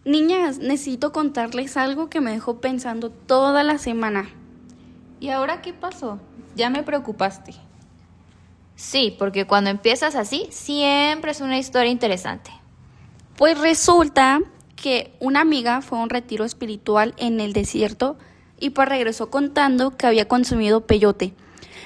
Niñas, necesito contarles algo que me dejó pensando toda la semana. ¿Y ahora qué pasó? Ya me preocupaste. Sí, porque cuando empiezas así, siempre es una historia interesante. Pues resulta que una amiga fue a un retiro espiritual en el desierto y pues regresó contando que había consumido peyote.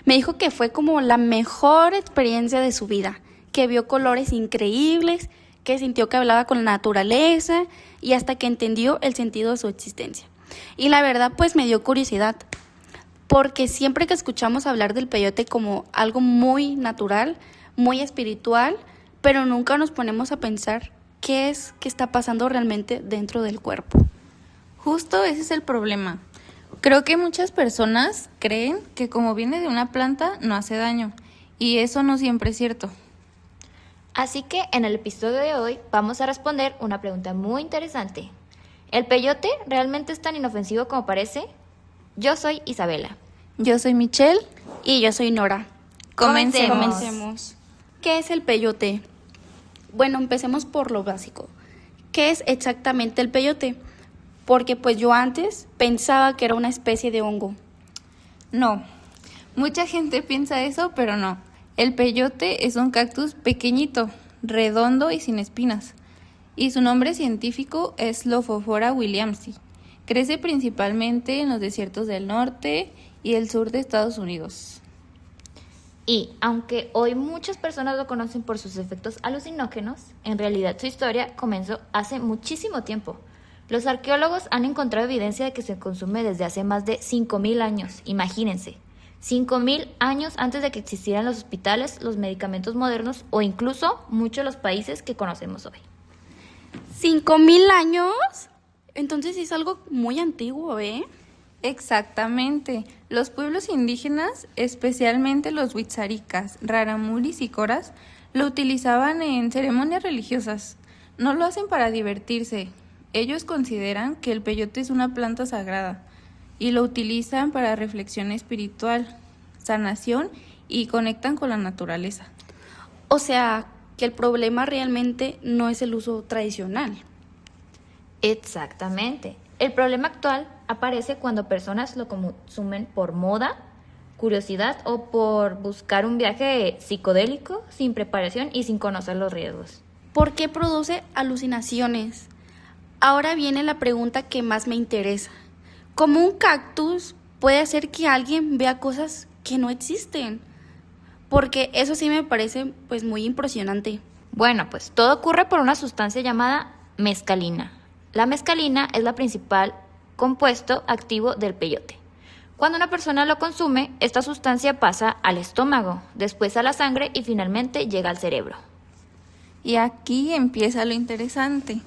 Me dijo que fue como la mejor experiencia de su vida, que vio colores increíbles, que sintió que hablaba con la naturaleza y hasta que entendió el sentido de su existencia. Y la verdad pues me dio curiosidad, porque siempre que escuchamos hablar del peyote como algo muy natural, muy espiritual, pero nunca nos ponemos a pensar qué es que está pasando realmente dentro del cuerpo. Justo ese es el problema. Creo que muchas personas creen que como viene de una planta no hace daño, y eso no siempre es cierto. Así que en el episodio de hoy vamos a responder una pregunta muy interesante. ¿El peyote realmente es tan inofensivo como parece? Yo soy Isabela. Yo soy Michelle. Y yo soy Nora. Comencemos. ¿Qué es el peyote? Bueno, empecemos por lo básico. ¿Qué es exactamente el peyote? Porque pues yo antes pensaba que era una especie de hongo. No, mucha gente piensa eso, pero no. El peyote es un cactus pequeñito, redondo y sin espinas. Y su nombre científico es Lophophora williamsi. Crece principalmente en los desiertos del norte y el sur de Estados Unidos. Y aunque hoy muchas personas lo conocen por sus efectos alucinógenos, en realidad su historia comenzó hace muchísimo tiempo. Los arqueólogos han encontrado evidencia de que se consume desde hace más de 5.000 años, imagínense. 5.000 años antes de que existieran los hospitales, los medicamentos modernos o incluso muchos de los países que conocemos hoy. ¿5.000 años? Entonces es algo muy antiguo, ¿eh? Exactamente. Los pueblos indígenas, especialmente los huitzaricas, raramuris y coras, lo utilizaban en ceremonias religiosas. No lo hacen para divertirse. Ellos consideran que el peyote es una planta sagrada y lo utilizan para reflexión espiritual, sanación y conectan con la naturaleza. O sea, que el problema realmente no es el uso tradicional. Exactamente. El problema actual aparece cuando personas lo consumen por moda, curiosidad o por buscar un viaje psicodélico sin preparación y sin conocer los riesgos. ¿Por qué produce alucinaciones? Ahora viene la pregunta que más me interesa. ¿Cómo un cactus puede hacer que alguien vea cosas que no existen? Porque eso sí me parece pues muy impresionante. Bueno, pues todo ocurre por una sustancia llamada mescalina. La mescalina es la principal compuesto activo del peyote. Cuando una persona lo consume, esta sustancia pasa al estómago, después a la sangre y finalmente llega al cerebro. Y aquí empieza lo interesante.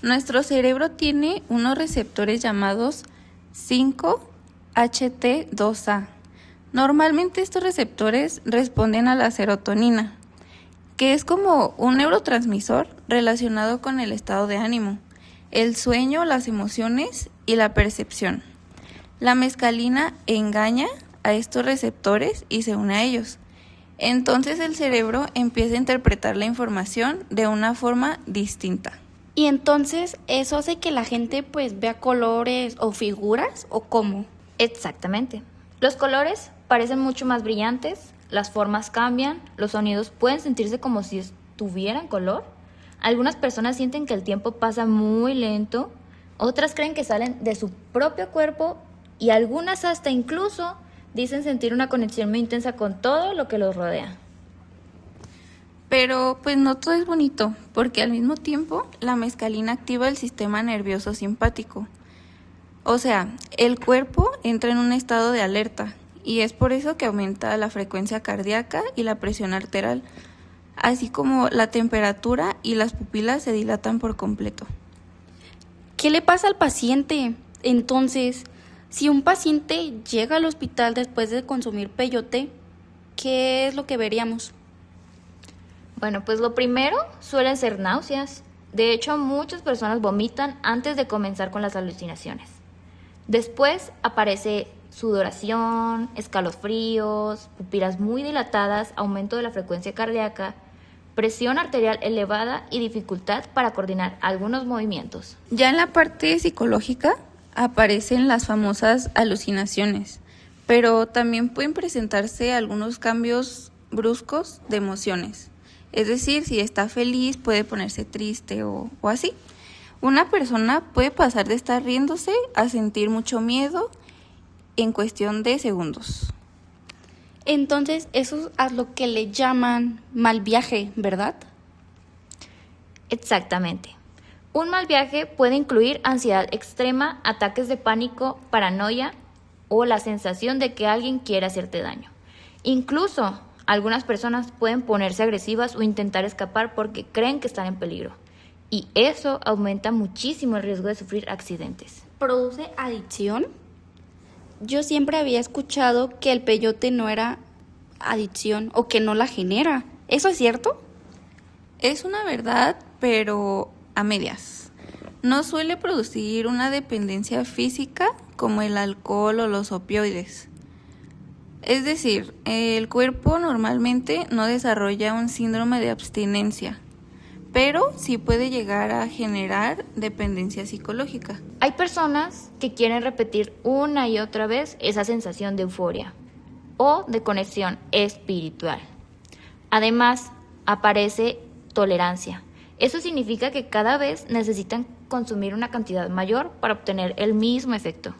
Nuestro cerebro tiene unos receptores llamados 5-HT2A. Normalmente estos receptores responden a la serotonina, que es como un neurotransmisor relacionado con el estado de ánimo, el sueño, las emociones y la percepción. La mescalina engaña a estos receptores y se une a ellos. Entonces el cerebro empieza a interpretar la información de una forma distinta. Y entonces eso hace que la gente pues vea colores o figuras o cómo. Exactamente. Los colores parecen mucho más brillantes, las formas cambian, los sonidos pueden sentirse como si tuvieran color. Algunas personas sienten que el tiempo pasa muy lento, otras creen que salen de su propio cuerpo y algunas hasta incluso dicen sentir una conexión muy intensa con todo lo que los rodea. Pero pues no todo es bonito, porque al mismo tiempo la mescalina activa el sistema nervioso simpático. O sea, el cuerpo entra en un estado de alerta y es por eso que aumenta la frecuencia cardíaca y la presión arterial, así como la temperatura y las pupilas se dilatan por completo. ¿Qué le pasa al paciente? Entonces, si un paciente llega al hospital después de consumir peyote, ¿qué es lo que veríamos? Bueno, pues lo primero suelen ser náuseas. De hecho, muchas personas vomitan antes de comenzar con las alucinaciones. Después aparece sudoración, escalofríos, pupilas muy dilatadas, aumento de la frecuencia cardíaca, presión arterial elevada y dificultad para coordinar algunos movimientos. Ya en la parte psicológica aparecen las famosas alucinaciones, pero también pueden presentarse algunos cambios bruscos de emociones. Es decir, si está feliz puede ponerse triste o así. Una persona puede pasar de estar riéndose a sentir mucho miedo en cuestión de segundos. Entonces, eso es a lo que le llaman mal viaje, ¿verdad? Exactamente. Un mal viaje puede incluir ansiedad extrema, ataques de pánico, paranoia o la sensación de que alguien quiere hacerte daño. Incluso algunas personas pueden ponerse agresivas o intentar escapar porque creen que están en peligro. Y eso aumenta muchísimo el riesgo de sufrir accidentes. ¿Produce adicción? Yo siempre había escuchado que el peyote no era adicción o que no la genera. ¿Eso es cierto? Es una verdad, pero a medias. No suele producir una dependencia física como el alcohol o los opioides. Es decir, el cuerpo normalmente no desarrolla un síndrome de abstinencia, pero sí puede llegar a generar dependencia psicológica. Hay personas que quieren repetir una y otra vez esa sensación de euforia o de conexión espiritual. Además, aparece tolerancia. Eso significa que cada vez necesitan consumir una cantidad mayor para obtener el mismo efecto.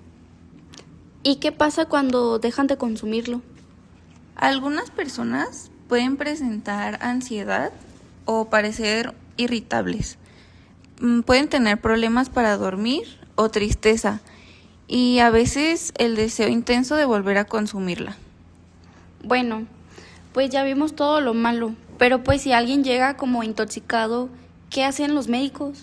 ¿Y qué pasa cuando dejan de consumirlo? Algunas personas pueden presentar ansiedad o parecer irritables. Pueden tener problemas para dormir o tristeza y a veces el deseo intenso de volver a consumirla. Bueno, pues ya vimos todo lo malo, pero pues si alguien llega como intoxicado, ¿qué hacen los médicos?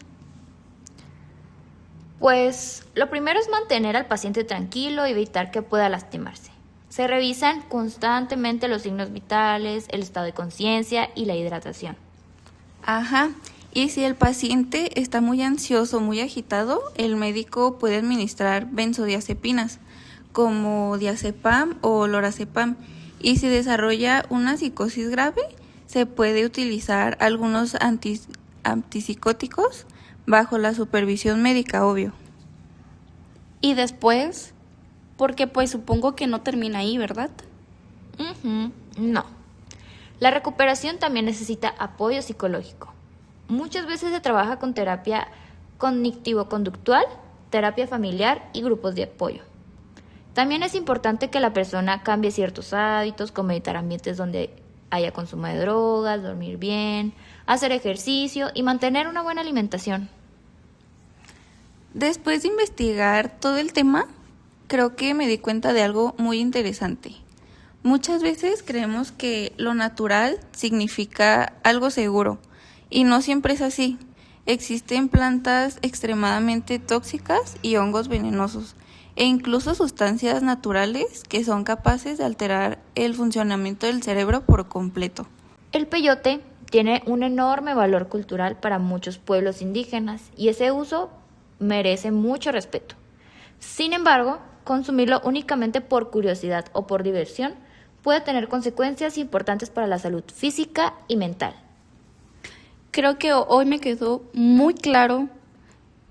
Pues lo primero es mantener al paciente tranquilo y evitar que pueda lastimarse. Se revisan constantemente los signos vitales, el estado de conciencia y la hidratación. Ajá, y si el paciente está muy ansioso, muy agitado, el médico puede administrar benzodiazepinas como diazepam o lorazepam. Y si desarrolla una psicosis grave, se puede utilizar algunos antipsicóticos bajo la supervisión médica, obvio. Y después, porque pues supongo que no termina ahí, ¿verdad? No. La recuperación también necesita apoyo psicológico. Muchas veces se trabaja con terapia cognitivo-conductual, terapia familiar y grupos de apoyo. También es importante que la persona cambie ciertos hábitos, como evitar ambientes donde haya consumo de drogas, dormir bien, hacer ejercicio y mantener una buena alimentación. Después de investigar todo el tema, creo que me di cuenta de algo muy interesante. Muchas veces creemos que lo natural significa algo seguro, y no siempre es así. Existen plantas extremadamente tóxicas y hongos venenosos, e incluso sustancias naturales que son capaces de alterar el funcionamiento del cerebro por completo. El peyote tiene un enorme valor cultural para muchos pueblos indígenas y ese uso merece mucho respeto. Sin embargo, consumirlo únicamente por curiosidad o por diversión puede tener consecuencias importantes para la salud física y mental. Creo que hoy me quedó muy claro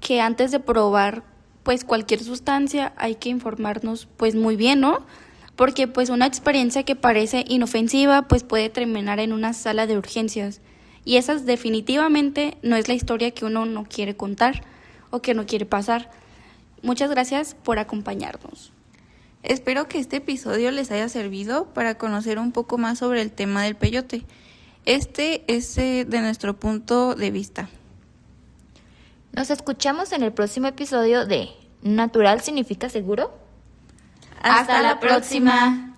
que antes de probar pues cualquier sustancia hay que informarnos pues muy bien, ¿no? Porque pues una experiencia que parece inofensiva pues puede terminar en una sala de urgencias y esa definitivamente no es la historia que uno no quiere contar o que no quiere pasar. Muchas gracias por acompañarnos. Espero que este episodio les haya servido para conocer un poco más sobre el tema del peyote. Este es de nuestro punto de vista. Nos escuchamos en el próximo episodio de ¿Natural significa seguro? Hasta la próxima.